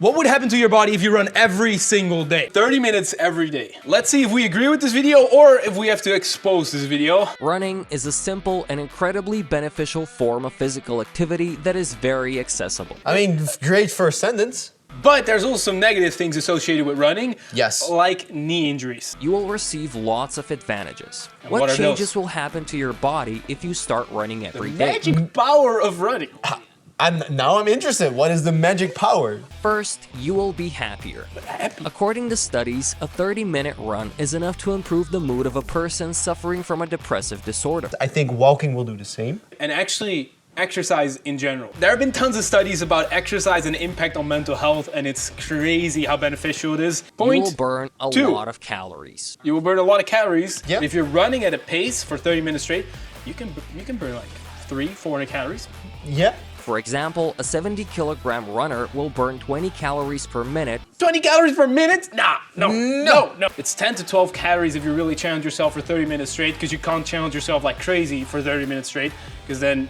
What would happen to your body if you run every single day? 30 minutes every day. Let's see if we agree with this video or if we have to expose this video. Running is a simple and incredibly beneficial form of physical activity that is very accessible. I mean, great first sentence. But there's also some negative things associated with running. Yes. Like knee injuries. You will receive lots of advantages. And What what are changes those? will happen to your body if you start running every day? Magic power of running. Now I'm interested. What is the magic power? First, you will be happier. According to studies, a 30-minute run is enough to improve the mood of a person suffering from a depressive disorder. I think walking will do the same. And actually, exercise in general. There have been tons of studies about exercise and impact on mental health, and it's crazy how beneficial it is. You will burn a lot of calories. You will burn a lot of calories. Yeah. If you're running at a pace for 30 minutes straight, you can burn like 400 calories. Yeah. For example, a 70-kilogram runner will burn 20 calories per minute. 20 calories per minute? No. It's 10 to 12 calories if you really challenge yourself for 30 minutes straight, because you can't challenge yourself like crazy for 30 minutes straight, because then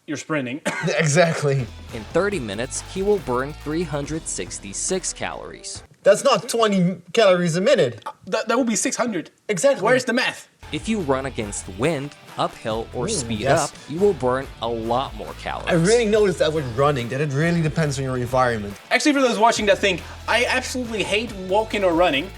you're sprinting. Exactly. In 30 minutes, he will burn 366 calories. That's not 20 calories a minute. That will be 600. Exactly. Where's the math? If you run against the wind, uphill, or speed yes. up, you will burn a lot more calories. I really noticed that with running, that it really depends on your environment. Actually, for those watching that think, I absolutely hate walking or running,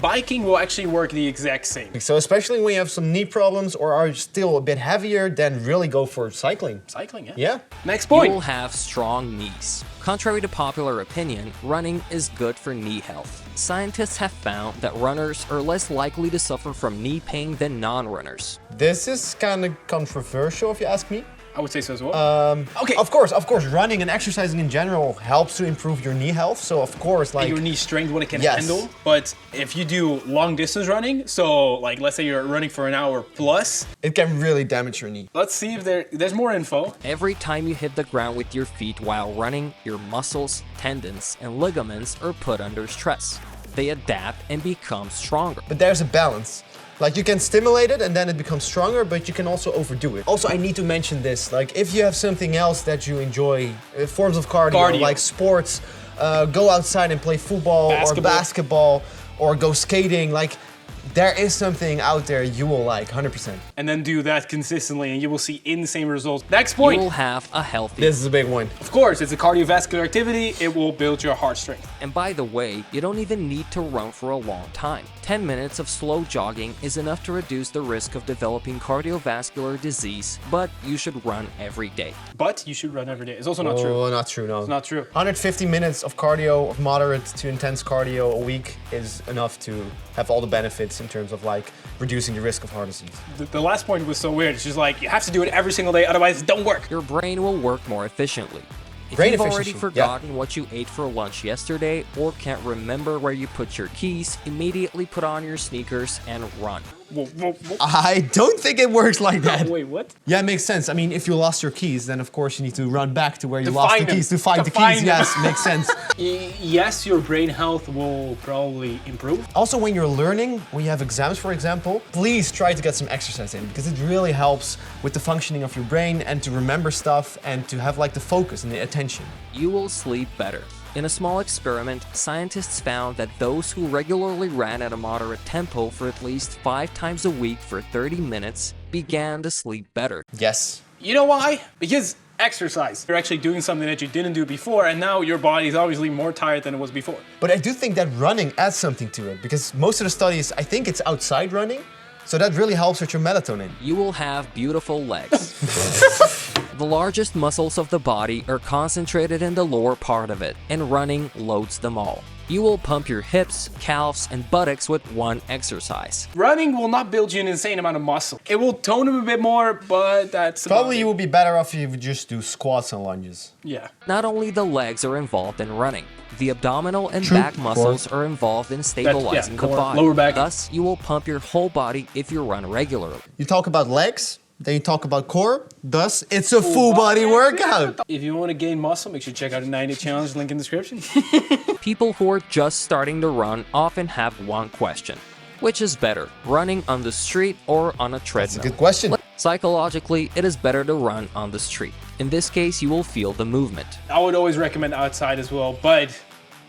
biking will actually work the exact same. So especially when you have some knee problems or are still a bit heavier, then really go for cycling. Cycling, yeah. Yeah. Next You point. will have strong knees. Contrary to popular opinion, running is good for knee health. Scientists have found that runners are less likely to suffer from knee pain than non-runners. This is kind of controversial if you ask me. I would say so as well. Okay. Of course, running and exercising in general helps to improve your knee health. So of course, like Your knee strength, what it can Yes. handle. But if you do long distance running, so like let's say you're running for an hour plus, it can really damage your knee. let's see if there's more info. Every time you hit the ground with your feet while running, your muscles, tendons, and ligaments are put under stress. They adapt and become stronger. But there's a balance. Like you can stimulate it and then it becomes stronger, but you can also overdo it. Also, I need to mention this, like if you have something else that you enjoy, forms of cardio. Like sports, go outside and play football or basketball or go skating, like there is something out there you will like, 100%. And then do that consistently and you will see insane results. Next You point. will have a healthy. This is a big one. Of course, it's a cardiovascular activity. It will build your heart strength. And by the way, you don't even need to run for a long time. 10 minutes of slow jogging is enough to reduce the risk of developing cardiovascular disease, but you should run every day. But you should run every day. It's also not true. Oh, not true, no. It's not true. 150 minutes of cardio, of moderate to intense cardio a week is enough to have all the benefits in terms of like reducing the risk of heart disease. The last point was so weird. It's just like, you have to do it every single day, otherwise it don't work. Your brain will work more efficiently. If Brain you've already efficiency, forgotten what you ate for lunch yesterday or can't remember where you put your keys, immediately put on your sneakers and run. Whoa. I don't think it works like that. Wait, what? Yeah, it makes sense. I mean, if you lost your keys, then of course you need to run back to where you To lost find the them. keys to find To the find keys. them. Yes, makes sense. Yes, your brain health will probably improve. Also, when you're learning, when you have exams, for example, please try to get some exercise in because it really helps with the functioning of your brain and to remember stuff and to have like the focus and the attention. You will sleep better. In a small experiment, scientists found that those who regularly ran at a moderate tempo for at least 5 times a week for 30 minutes began to sleep better. Yes. You know why? Because exercise. You're actually doing something that you didn't do before, and now your body is obviously more tired than it was before. But I do think that running adds something to it because most of the studies, I think it's outside running. So that really helps with your melatonin. You will have beautiful legs. The largest muscles of the body are concentrated in the lower part of it, and running loads them all. You will pump your hips, calves, and buttocks with one exercise. Running will not build you an insane amount of muscle. It will tone them a bit more, but that's Probably you about will be better off if you would just do squats and lunges. it. Yeah. Not only the legs are involved in running, the abdominal and back muscles are involved in stabilizing the core, body. lower back. Thus, you will pump your whole body if you run regularly. You talk about legs, then you talk about core, thus it's a full body workout. If you want to gain muscle, make sure you check out the 90 challenge, link in the description. People who are just starting to run often have one question. Which is better, running on the street or on a treadmill? That's a good question. Psychologically, it is better to run on the street. In this case, you will feel the movement. I would always recommend outside as well, but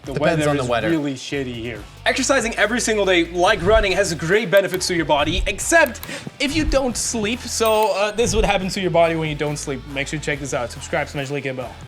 The Depends on the is weather. really shitty here. Exercising every single day, like running, has great benefits to your body, except if you don't sleep. So this is what happens to your body when you don't sleep. Make sure to check this out. Subscribe, smash the link and bell.